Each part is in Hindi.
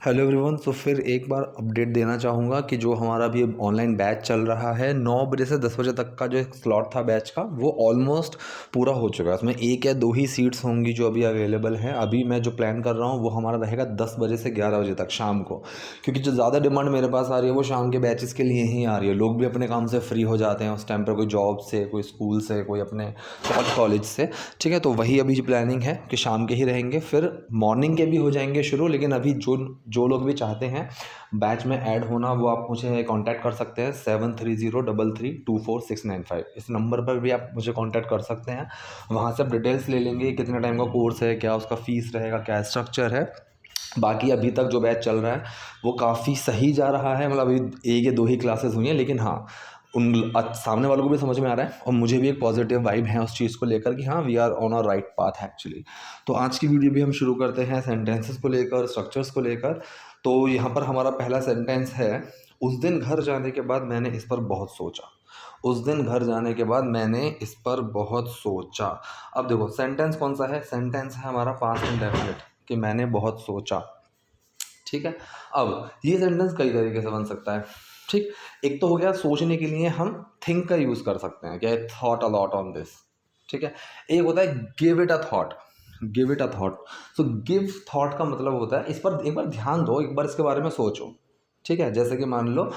Hello everyone. तो फिर एक बार अपडेट देना चाहूँगा कि जो हमारा अभी ऑनलाइन बैच चल रहा है 9 बजे से 10 बजे तक का जो एक स्लॉट था बैच का वो ऑलमोस्ट पूरा हो चुका है। उसमें एक या दो ही सीट्स होंगी जो अभी अवेलेबल हैं। अभी मैं जो प्लान कर रहा हूँ वो हमारा रहेगा 10 बजे से 11 बजे तक शाम को, क्योंकि जो ज़्यादा डिमांड मेरे पास आ रही है वो शाम के बैचेस के लिए ही आ रही है। लोग भी अपने काम से फ्री हो जाते हैं उस टाइम पर, कोई जॉब से, कोई स्कूल से, कोई अपने कॉलेज से। ठीक है, तो वही अभी प्लानिंग है कि शाम के ही रहेंगे, फिर मॉर्निंग के भी हो जाएंगे शुरू। लेकिन अभी जो जो लोग भी चाहते हैं बैच में ऐड होना वो आप मुझे कांटेक्ट कर सकते हैं 7303324695। इस नंबर पर भी आप मुझे कांटेक्ट कर सकते हैं। वहाँ से आप डिटेल्स ले लेंगे, कितने टाइम का कोर्स है, क्या उसका फ़ीस रहेगा, क्या स्ट्रक्चर है। बाकी अभी तक जो बैच चल रहा है वो काफ़ी सही जा रहा है। मतलब अभी एक या दो ही क्लासेस हुई हैं, लेकिन हाँ सामने वालों को भी समझ में आ रहा है और मुझे भी एक पॉजिटिव वाइब है उस चीज़ को लेकर कि हाँ we are on a right path actually. तो आज की वीडियो भी हम शुरू करते हैं सेंटेंसेस को लेकर, स्ट्रक्चर्स को लेकर। तो यहाँ पर हमारा पहला सेंटेंस है, उस दिन घर जाने के बाद मैंने इस पर बहुत सोचा। उस दिन घर जाने के बाद मैंने इस पर बहुत सोचा। अब देखो सेंटेंस कौन सा है, सेंटेंस है हमारा पास्ट इंडेफिनिट कि मैंने बहुत सोचा। ठीक है, अब ये सेंटेंस कई तरीके से बन सकता है। ठीक, एक तो हो गया सोचने के लिए हम थिंक का यूज़ कर सकते हैं, क्या thought a lot on this. ठीक है, एक होता है give it a thought. Give it a thought, so give thought का मतलब होता है इस पर एक बार ध्यान दो, एक बार इसके बारे में सोचो। ठीक है, जैसे कि मान लो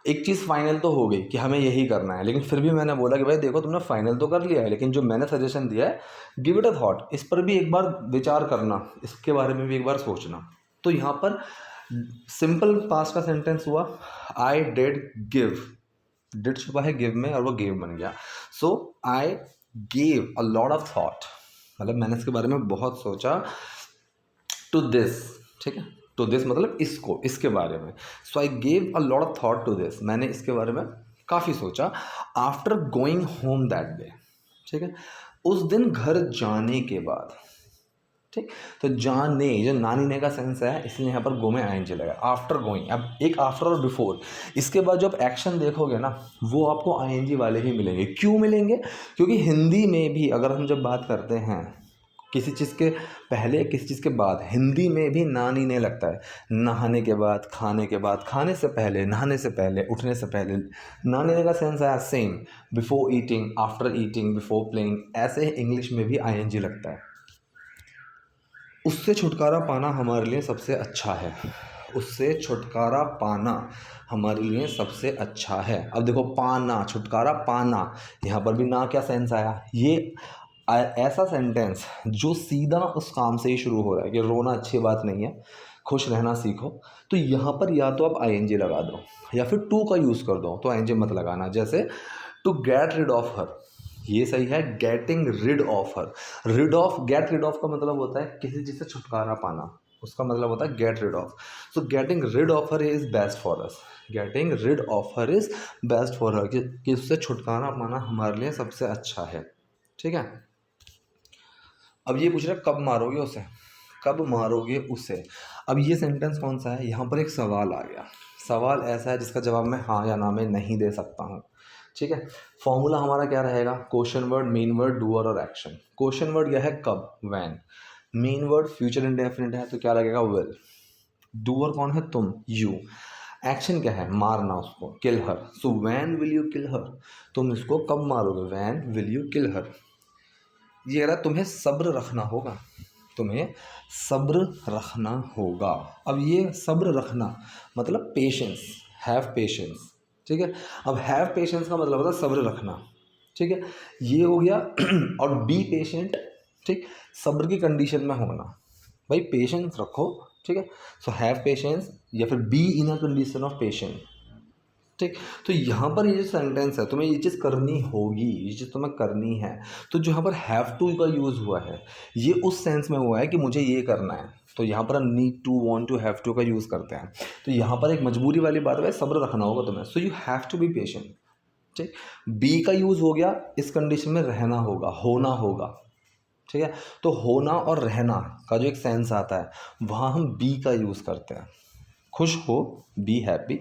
एक चीज़ फाइनल तो हो गई कि हमें यही करना है, लेकिन फिर भी मैंने बोला कि भाई देखो तुमने फाइनल तो कर लिया है, लेकिन जो मैंने सजेशन दिया है गिव इट अ थॉट, इस पर भी एक बार विचार करना, इसके बारे में भी एक बार सोचना। तो यहाँ पर सिंपल पास्ट का सेंटेंस हुआ, आई डिड गिव। डिड छुपा है गिव में और वो गिव बन गया। So I gave a lot of thought, मतलब मैंने इसके बारे में बहुत सोचा। टू दिस, ठीक है, टू दिस मतलब इसको, इसके बारे में। So I gave a lot of thought to this, मैंने इसके बारे में काफ़ी सोचा। After going home that day, ठीक है, उस दिन घर जाने के बाद। ठीक, तो जाने, जो नानी ने का सेंस है इसलिए यहाँ पर गो में आएंजे लगा। आफ्टर गोइंग, अब एक आफ्टर और बिफोर, इसके बाद जो आप एक्शन देखोगे ना वो आपको आईएनजी वाले ही मिलेंगे। क्यों मिलेंगे? क्योंकि हिंदी में भी अगर हम जब बात करते हैं किसी चीज़ के पहले, किसी चीज़ के बाद, हिंदी में भी नानी ने लगता है। नहाने के बाद, खाने के बाद, खाने से पहले, नहाने से पहले, उठने से पहले, नानी ने का सेंस आया same. Before eating, after eating, before playing, ऐसे ही इंग्लिश में भी आईएनजी लगता है। उससे छुटकारा पाना हमारे लिए सबसे अच्छा है। उससे छुटकारा पाना हमारे लिए सबसे अच्छा है। अब देखो पाना, छुटकारा पाना, यहाँ पर भी ना क्या सेंस आया, ये ऐसा सेंटेंस जो सीधा उस काम से ही शुरू हो रहा है कि रोना अच्छी बात नहीं है, खुश रहना सीखो। तो यहाँ पर या तो आप आईएनजी लगा दो या फिर टू का यूज़ कर दो, तो आईएनजी मत लगाना। जैसे to get rid of her, ये सही है, getting rid of her. Rid of, get rid of का मतलब होता है किसी चीज़ से छुटकारा पाना, उसका मतलब होता है get rid of. So getting rid of her is best for us. Getting rid of her is best for her, कि उससे छुटकारा पाना हमारे लिए सबसे अच्छा है। ठीक है, अब ये पूछ रहा है कब मारोगे उसे, कब मारोगे उसे। अब ये सेंटेंस कौन सा है, यहाँ पर एक सवाल आ गया। सवाल ऐसा है जिसका जवाब मैं हाँ या ना में नहीं दे सकता हूँ। ठीक है, फॉर्मूला हमारा क्या रहेगा, question word, main word, doer और एक्शन। क्वेश्चन वर्ड यह है कब, when. Main word future indefinite है तो क्या लगेगा, विल। डूअर कौन है, तुम, यू। एक्शन क्या है, मारना उसको, kill her. So when will you kill her, तुम इसको कब मारोगे, when will you kill her. ये कह रहा है तुम्हें सब्र रखना होगा, तुम्हें सब्र रखना होगा। अब ये सब्र रखना मतलब पेशेंस, हैव पेशेंस। ठीक है, अब हैव पेशेंस का मतलब होता है सब्र रखना। ठीक है, ये हो गया। और बी पेशेंट, ठीक, सब्र की कंडीशन में होना, भाई पेशेंस रखो। ठीक है, सो हैव पेशेंस या फिर be in a condition of patient. ठीक, तो यहाँ पर ये जो सेंटेंस है तुम्हें ये चीज़ करनी होगी, ये चीज़ तुम्हें करनी है। तो जो यहाँ पर हैव टू का यूज़ हुआ है ये उस सेंस में हुआ है कि मुझे ये करना है। तो यहाँ पर need to, want to, have to का यूज़ करते हैं। तो यहाँ पर एक मजबूरी वाली बात है, सब्र रखना होगा तुम्हें। So you have to be patient. ठीक, बी का यूज़ हो गया, इस कंडीशन में रहना होगा, होना होगा। ठीक है, तो होना और रहना का जो एक सेंस आता है वहाँ हम बी का यूज़ करते हैं। खुश हो, बी हैप्पी।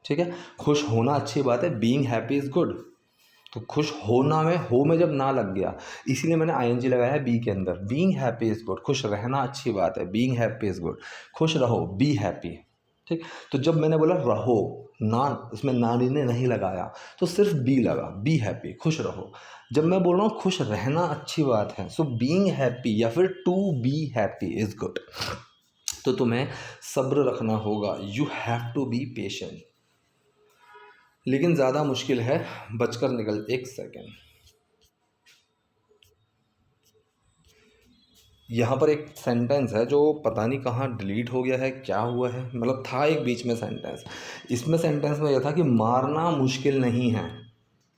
ठीक है, खुश होना अच्छी बात है, बीइंग हैप्पी इज़ गुड। तो खुश होना में हो में जब ना लग गया इसीलिए मैंने आईएनजी लगाया है बी के अंदर। बीइंग हैप्पी इज़ गुड, खुश रहना अच्छी बात है, बीइंग हैप्पी इज़ गुड। खुश रहो, बी हैप्पी। ठीक। तो जब मैंने बोला रहो, ना इसमें नानी ने नहीं लगाया तो सिर्फ बी लगा, बी हैप्पी, खुश रहो। जब मैं बोल रहा हूँ खुश रहना अच्छी बात है, सो बीइंग हैप्पी या फिर to be happy is good. तो तुम्हें सब्र रखना होगा, you have to be patient. लेकिन ज़्यादा मुश्किल है बचकर निकल, एक सेकेंड, यहाँ पर एक सेंटेंस है जो पता नहीं कहाँ डिलीट हो गया है, क्या हुआ है, मतलब था एक बीच में सेंटेंस। इसमें सेंटेंस में यह था कि मारना मुश्किल नहीं है,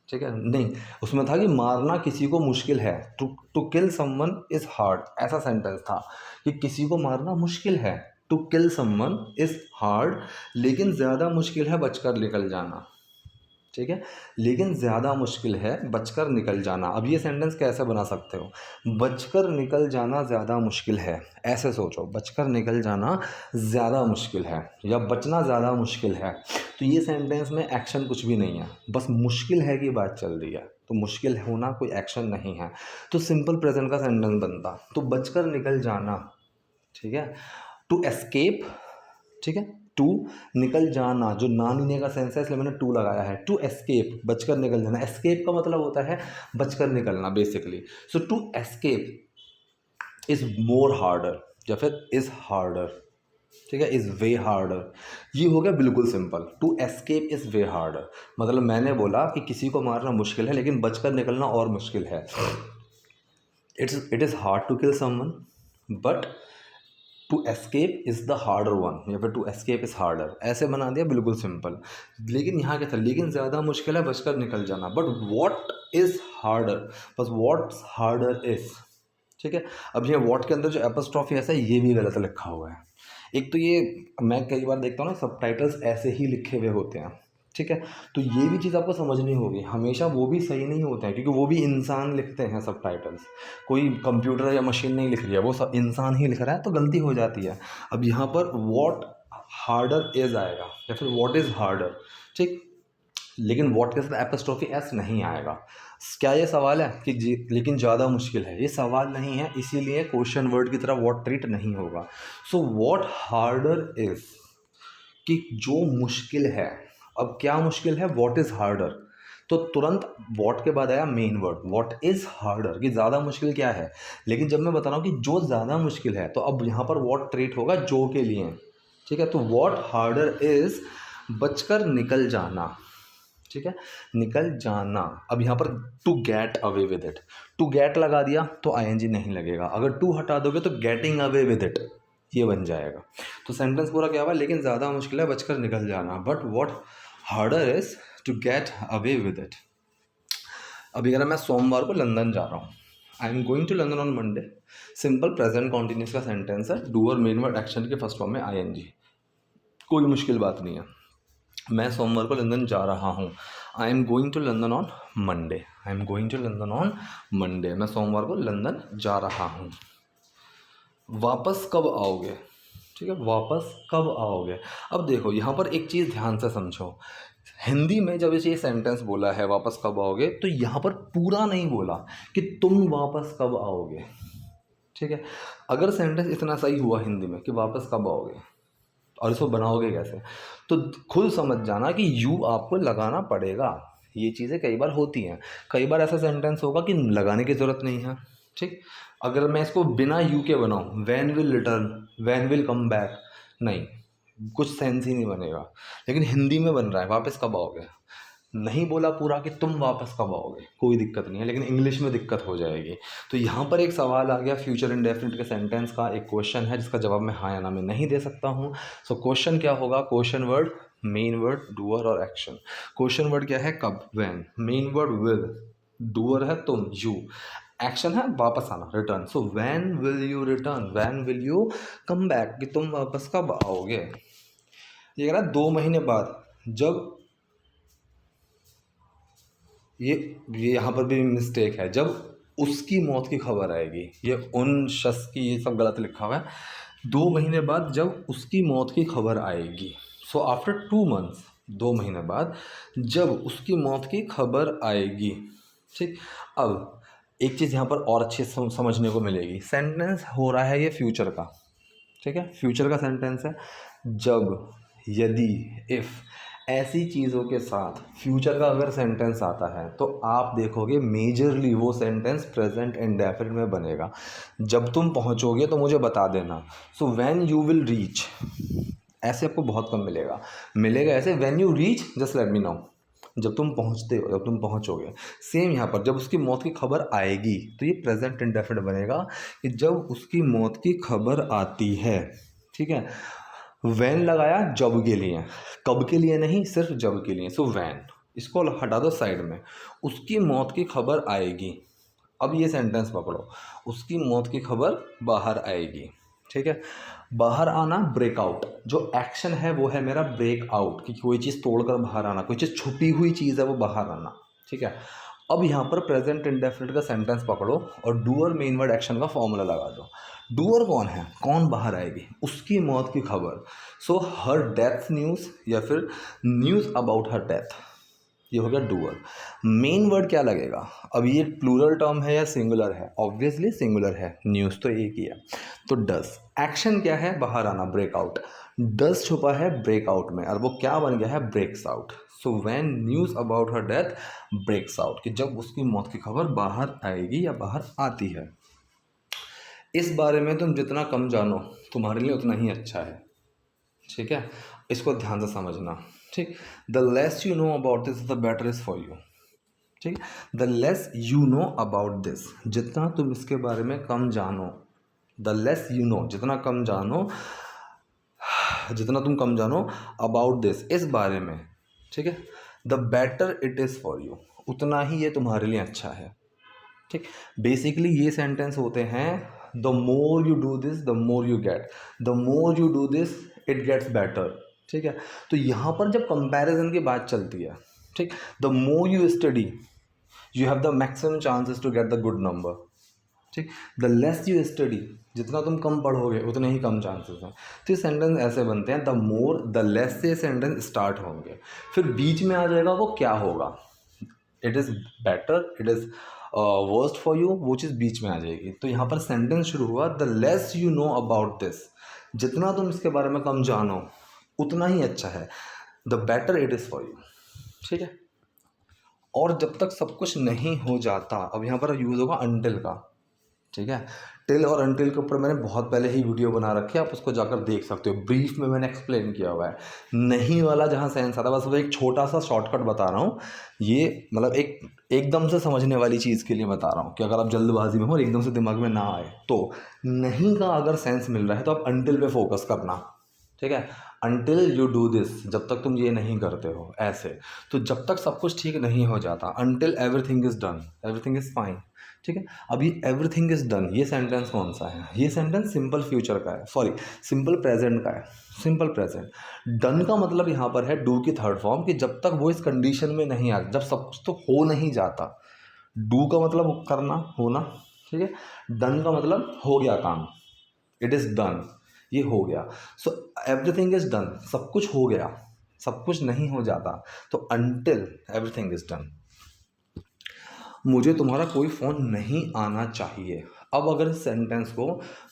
ठीक है, नहीं, उसमें था कि मारना किसी को मुश्किल है, to kill someone is hard, ऐसा सेंटेंस था कि किसी को मारना मुश्किल है, to kill someone is hard, लेकिन ज़्यादा मुश्किल है बचकर निकल जाना, ठीक है, लेकिन ज़्यादा मुश्किल है बचकर निकल जाना। अब ये सेंटेंस कैसे बना सकते हो, बचकर निकल जाना ज़्यादा मुश्किल है, ऐसे सोचो, बचकर निकल जाना ज़्यादा मुश्किल है या बचना ज़्यादा मुश्किल है। तो ये सेंटेंस में एक्शन कुछ भी नहीं है, बस मुश्किल है की बात चल रही है, तो मुश्किल होना कोई एक्शन नहीं है, तो सिंपल प्रेजेंट का सेंटेंस बनता, तो बचकर निकल जाना, ठीक है, टू एस्केप, ठीक है, टू निकल जाना, जो नानी ने का सेंस है इसलिए मैंने टू लगाया है, टू एस्केप बचकर निकल जाना, एस्केप का मतलब होता है बचकर निकलना basically, so to escape is more harder या फिर इज हार्डर, ठीक है, इज वे हार्डर, ये हो गया बिल्कुल simple, to escape is way harder, मतलब मैंने बोला कि किसी को मारना मुश्किल है लेकिन बचकर निकलना और मुश्किल है, it is hard to kill someone but to escape is the harder one, या फिर टू एस्केप इज़ हार्डर, ऐसे बना दिया बिल्कुल सिंपल। लेकिन यहाँ क्या था, लेकिन ज़्यादा मुश्किल है बचकर निकल जाना, बट वॉट इज़ हार्डर, बस वॉट हार्डर इज़, ठीक है। अब ये वॉट के अंदर जो एपोस्ट्रॉफी ऐसा है ये भी गलत लिखा हुआ है, एक तो ये मैं कई बार देखता हूँ ना सबटाइटल्स ऐसे ही लिखे हुए होते हैं, ठीक है, तो ये भी चीज़ आपको समझनी होगी, हमेशा वो भी सही नहीं होते हैं क्योंकि वो भी इंसान लिखते हैं सबटाइटल्स, कोई कंप्यूटर या मशीन नहीं लिख रही है, वो सब इंसान ही लिख रहा है, तो गलती हो जाती है। अब यहाँ पर वॉट हार्डर इज आएगा या फिर वॉट इज़ हार्डर, ठीक, लेकिन वॉट के साथ एपोस्ट्रोफी एस नहीं आएगा। क्या ये सवाल है कि लेकिन ज़्यादा मुश्किल है, ये सवाल नहीं है, इसीलिए क्वेश्चन वर्ड की तरह वॉट ट्रीट नहीं होगा। सो वॉट हार्डर इज, कि जो मुश्किल है, अब क्या मुश्किल है, व्हाट इज़ हार्डर, तो तुरंत व्हाट के बाद आया main word, what is harder, कि ज़्यादा मुश्किल क्या है, लेकिन जब मैं बता रहा हूँ कि जो ज़्यादा मुश्किल है तो अब यहाँ पर व्हाट ट्रीट होगा जो के लिए, ठीक है, तो व्हाट हार्डर इज़ बचकर निकल जाना, ठीक है, निकल जाना। अब यहाँ पर to get away with it, to get लगा दिया तो आईएनजी नहीं लगेगा, अगर टू हटा दोगे तो गेटिंग अवे विद इट ये बन जाएगा। तो सेंटेंस पूरा क्या हुआ, लेकिन ज़्यादा मुश्किल है बचकर निकल जाना, but what harder is to get away with it. अभी अगर मैं सोमवार को लंदन जा रहा हूँ, I am going to London on Monday, simple present continuous का सेंटेंस है, डू और मेन वर्ड एक्शन के फर्स्ट फॉर्म में आईएनजी, कोई मुश्किल बात नहीं है। मैं सोमवार को लंदन जा रहा हूँ, I am going to London on Monday, I am going to London on Monday, मैं सोमवार को लंदन जा रहा हूँ। वापस कब आओगे, ठीक है, वापस कब आओगे। अब देखो यहाँ पर एक चीज़ ध्यान से समझो, हिंदी में जब ये सेंटेंस बोला है वापस कब आओगे, तो यहाँ पर पूरा नहीं बोला कि तुम वापस कब आओगे, ठीक है। अगर सेंटेंस इतना सही हुआ हिंदी में कि वापस कब आओगे और इसको बनाओगे कैसे, तो खुद समझ जाना कि यू आपको लगाना पड़ेगा। ये चीज़ें कई बार होती हैं, कई बार ऐसा सेंटेंस होगा कि लगाने की ज़रूरत नहीं है, ठीक। अगर मैं इसको बिना यू के बनाऊँ, van will return, van will come back, नहीं, कुछ सेंस ही नहीं बनेगा। लेकिन हिंदी में बन रहा है वापस कब आओगे, नहीं बोला पूरा कि तुम वापस कब आओगे, कोई दिक्कत नहीं है, लेकिन इंग्लिश में दिक्कत हो जाएगी। तो यहाँ पर एक सवाल आ गया फ्यूचर इंडेफिनिट के सेंटेंस का, एक क्वेश्चन है जिसका जवाब मैं हाँ या ना में नहीं दे सकता हूँ। सो क्वेश्चन क्या होगा, question word, main word, doer और एक्शन। क्वेश्चन वर्ड क्या है, कब, when, main word will, doer है तुम, यू, एक्शन है वापस आना, return. So when will you return, when will you come back, कि तुम वापस कब आओगे। ये कह रहा है 2 महीने बाद, जब ये यहाँ पर भी मिस्टेक है, जब उसकी मौत की खबर आएगी, ये उन शख्स की, ये सब गलत लिखा हुआ है, 2 महीने बाद जब उसकी मौत की खबर आएगी। सो आफ्टर 2 मंथ्स, 2 महीने बाद जब उसकी मौत की खबर आएगी, ठीक। अब एक चीज़ यहाँ पर और अच्छे से समझने को मिलेगी, सेंटेंस हो रहा है ये फ्यूचर का, ठीक है, फ्यूचर का सेंटेंस है, जब यदि, इफ़ ऐसी चीज़ों के साथ फ्यूचर का अगर सेंटेंस आता है तो आप देखोगे मेजरली वो सेंटेंस प्रेजेंट इंडेफिनिट में बनेगा। जब तुम पहुंचोगे तो मुझे बता देना। So when you will reach, ऐसे आपको बहुत कम मिलेगा ऐसे when you reach just let me know, जब तुम पहुंचते हो, जब तुम पहुंचोगे। सेम यहाँ पर जब उसकी मौत की खबर आएगी तो ये प्रेजेंट इंडेफिनिट बनेगा कि जब उसकी मौत की खबर आती है, ठीक है। वैन लगाया जब के लिए, कब के लिए नहीं, सिर्फ जब के लिए। सो वैन, इसको हटा दो साइड में, उसकी मौत की खबर आएगी। अब ये सेंटेंस पकड़ो, उसकी मौत की खबर बाहर आएगी, ठीक है। बाहर आना, ब्रेकआउट, जो एक्शन है वो है मेरा ब्रेकआउट, कि कोई चीज़ तोड़कर बाहर आना, कोई चीज़ छुपी हुई चीज़ है वो बाहर आना, ठीक है। अब यहाँ पर प्रेजेंट इंडेफिनिट का सेंटेंस पकड़ो और डूअर मेन वर्ड एक्शन का फॉर्मूला लगा दो। डूअर कौन है, कौन बाहर आएगी, उसकी मौत की खबर। सो हर डेथ न्यूज़ या फिर न्यूज़ अबाउट हर डेथ, ये हो गया डूअर। मेन वर्ड क्या लगेगा, अब ये प्लूरल टर्म है या सिंगुलर है, ऑब्वियसली सिंगुलर है, न्यूज़ तो एक ही है। तो डस, एक्शन क्या है, बाहर आना, ब्रेकआउट। डस छुपा है ब्रेकआउट में और वो क्या बन गया है, breaks out. So when news about her death breaks out, कि जब उसकी मौत की खबर बाहर आएगी या बाहर आती है। इस बारे में तुम जितना कम जानो तुम्हारे लिए उतना ही अच्छा है, ठीक है। इसको ध्यान से समझना, ठीक। The less you know about this the better is for you, ठीक। The less you know about this, जितना तुम इसके बारे में कम जानो, द लेस यू नो, जितना कम जानो, जितना तुम कम जानो अबाउट दिस, इस बारे में, ठीक है, the better it is for you, उतना ही ये तुम्हारे लिए अच्छा है, ठीक। बेसिकली ये सेंटेंस होते हैं, the more you do this the more you get, the more you do this it gets better, ठीक है। तो यहाँ पर जब कंपैरिजन की बात चलती है, ठीक, the more you study you have the maximum chances to get the good number, ठीक। द लेस यू स्टडी, जितना तुम कम पढ़ोगे उतने ही कम चांसेस हैं। तो ये सेंटेंस ऐसे बनते हैं, द मोर द लेस से सेंटेंस स्टार्ट होंगे, फिर बीच में आ जाएगा वो क्या होगा, it is better, it is worst for you, वो चीज़ बीच में आ जाएगी। तो यहाँ पर सेंटेंस शुरू हुआ, the less you know about this, जितना तुम इसके बारे में कम जानो उतना ही अच्छा है, the better it is for you, ठीक है। और जब तक सब कुछ नहीं हो जाता, अब यहाँ पर यूज़ होगा अनटिल का, ठीक है। टिल और अनटिल के ऊपर मैंने बहुत पहले ही वीडियो बना रखी है, आप उसको जाकर देख सकते हो, ब्रीफ में मैंने एक्सप्लेन किया हुआ है। नहीं वाला जहाँ सेंस आता है, बस वो एक छोटा सा शॉर्टकट बता रहा हूँ, ये मतलब एकदम से समझने वाली चीज़ के लिए बता रहा हूँ कि अगर आप जल्दबाजी में हो और एकदम से दिमाग में ना आए तो नहीं का अगर सेंस मिल रहा है तो आप अनटिल पे फोकस करना, ठीक है। अनटिल यू डू दिस, जब तक तुम ये नहीं करते हो, ऐसे। तो जब तक सब कुछ ठीक नहीं हो जाता, until everything is done, everything is fine, ठीक है। अभी एवरीथिंग इज़ डन, ये सेंटेंस कौन सा है, ये सेंटेंस सिंपल फ्यूचर का है, सॉरी सिंपल प्रेजेंट का है, सिंपल प्रेजेंट। डन का मतलब यहाँ पर है डू की थर्ड फॉर्म, कि जब तक वो इस कंडीशन में नहीं आता, जब सब कुछ तो हो नहीं जाता। डू का मतलब करना, होना, ठीक है। डन का मतलब हो गया काम, इट इज़ डन, ये हो गया। सो एवरीथिंग इज़ डन, सब कुछ हो गया, सब कुछ नहीं हो जाता, तो अनटिल एवरीथिंग इज़ डन। मुझे तुम्हारा कोई फ़ोन नहीं आना चाहिए। अब अगर इस सेंटेंस को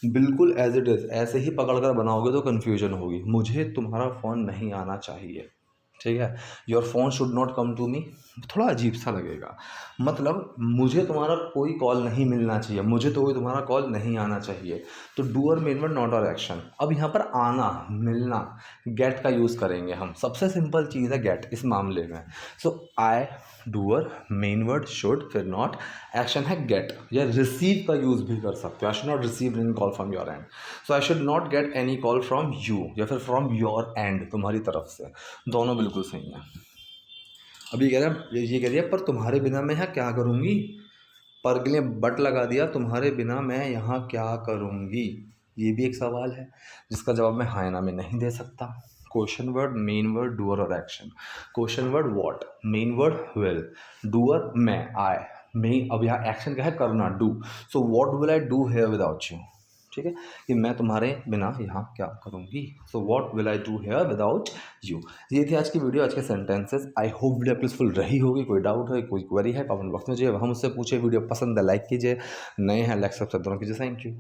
बिल्कुल एज इट इज़ ऐसे ही पकड़ कर बनाओगे तो कन्फ्यूजन होगी। मुझे तुम्हारा फ़ोन नहीं आना चाहिए, ठीक है। Your phone should not come to me, थोड़ा अजीब सा लगेगा। मतलब मुझे तुम्हारा कोई कॉल नहीं मिलना चाहिए, मुझे तो कोई तुम्हारा कॉल नहीं आना चाहिए। तो डूअर मेन वर्ड नॉट और एक्शन। अब यहाँ पर आना, मिलना, गेट का यूज़ करेंगे हम। सबसे सिंपल चीज़ है गेट इस मामले में। So I, doer, main word should, फिर नॉट, एक्शन है गेट, या रिसीव का यूज़ भी कर सकते हो। I should not receive any call from your and, so I should not get any call from you, या फिर फ्रॉम योर एंड, तुम्हारी तरफ से। दोनों बिल्कुल सही हैं। अभी कह रहा ये कह रही है, पर तुम्हारे बिना मैं यहाँ क्या करूँगी, पर के लिए बट लगा दिया, तुम्हारे बिना मैं यहाँ क्या करूँगी, ये भी एक सवाल है जिसका जवाब मैं हाँ या ना में नहीं दे सकता। Question word, main word, doer और action. Question word what, main word will, doer मैं, आई, मेन, अब यहाँ एक्शन क्या है, करना, do. So what will I do here without you, ठीक है, कि मैं तुम्हारे बिना यहाँ क्या करूँगी। So what will I do here without you. ये थी आज की वीडियो, आज के sentences. I hope video useful रही होगी। कोई डाउट है, कोई क्वेरी है, कमेंट बॉक्स में जो हम उससे पूछे। वीडियो पसंद है लाइक कीजिए, नए हैं लाइक सब्सक्राइब दोनों कीजिए। Thank you.